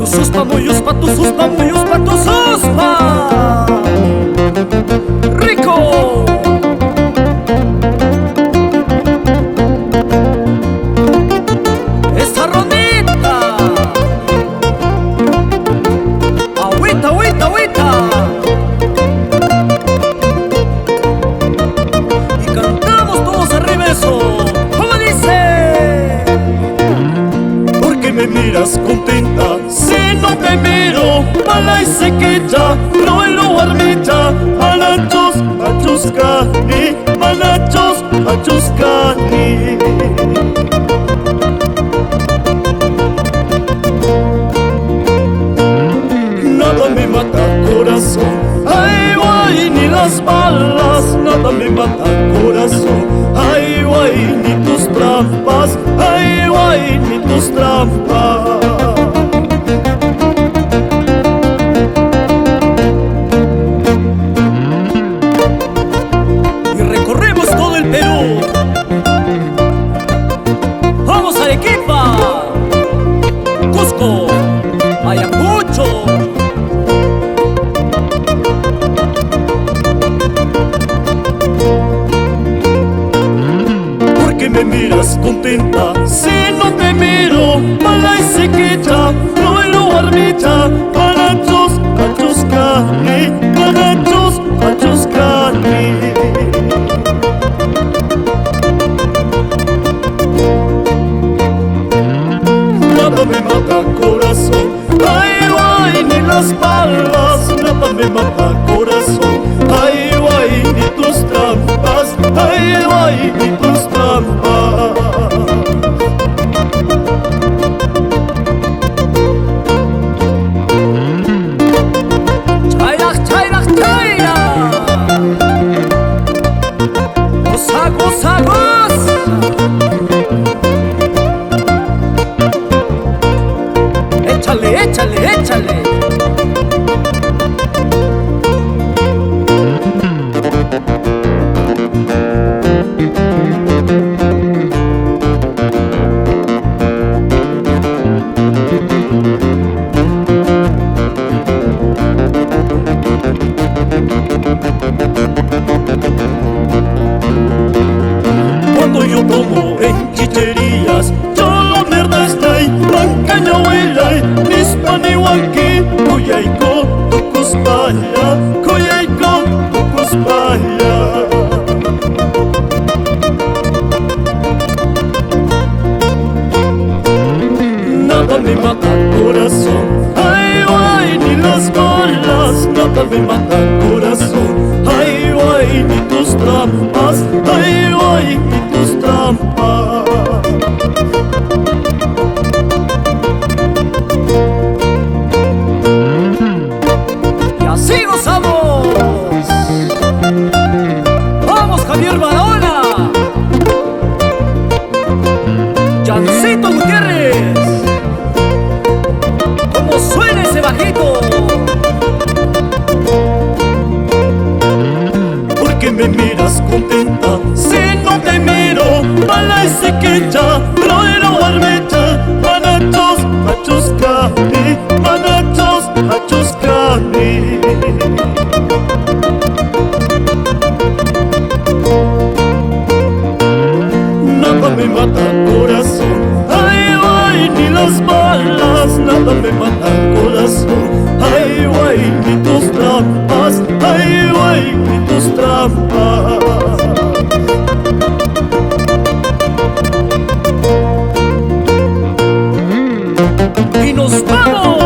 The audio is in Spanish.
suspa, muy uspa, tu suspa, muy uspa, tu suspa. ¡Rico! ¡Esa rondita! ¡Agüita, agüita, agüita! Y cantamos todos arriba eso. ¿Cómo dice? ¿Por qué me miras contenta? Si no te miro, mala y sequita, no es lo armita, manachos, achuscani, manachos, achuscani. Nada me mata corazón, ay guay, ni las balas, nada me mata corazón, ay guay, ni tus trampas, ay guay, ni tus trampas. Y recorremos todo el Perú. Vamos a Arequipa, Cusco, Ayacucho. ¿Por qué me miras contenta? Si no te miro, mala y sequita, no es lo armita, manachos, achuscani, manachos, achuscani. Nada me mata corazón, ay guay, ni las balas, nada me mata corazón, ay guay, ni tus trampas, ay guay, ni tus trampas. Chayrak, chayrak, chayrak. Goza, goza, goza. Échale, échale, échale. Cuando yo tomo en chicherías, yo lo merda está ahí, mancaña huela, nispanihuanqui, coyaico, tucuspaya, coyaico, tucuspaya. Nada me mata corazón, ay guay, ni las balas, nada me mata corazón, ay guay, ni tus trampas, ay guay, ni tus trampas. Y así gozamos. Vamos, Javier Barona, Jancito Gutiérrez. Como suena ese bajito. ¿Por qué me miras contenta? Si no te miro, mala y sequita, no armeta, manachos, achuscani, manachos, achuscani. Nada me mata corazón, ay guay, ni las balas, nada me mata corazón, ay guay, ni tus trampas, ay guay, ni tus trampas. Y nos vamos.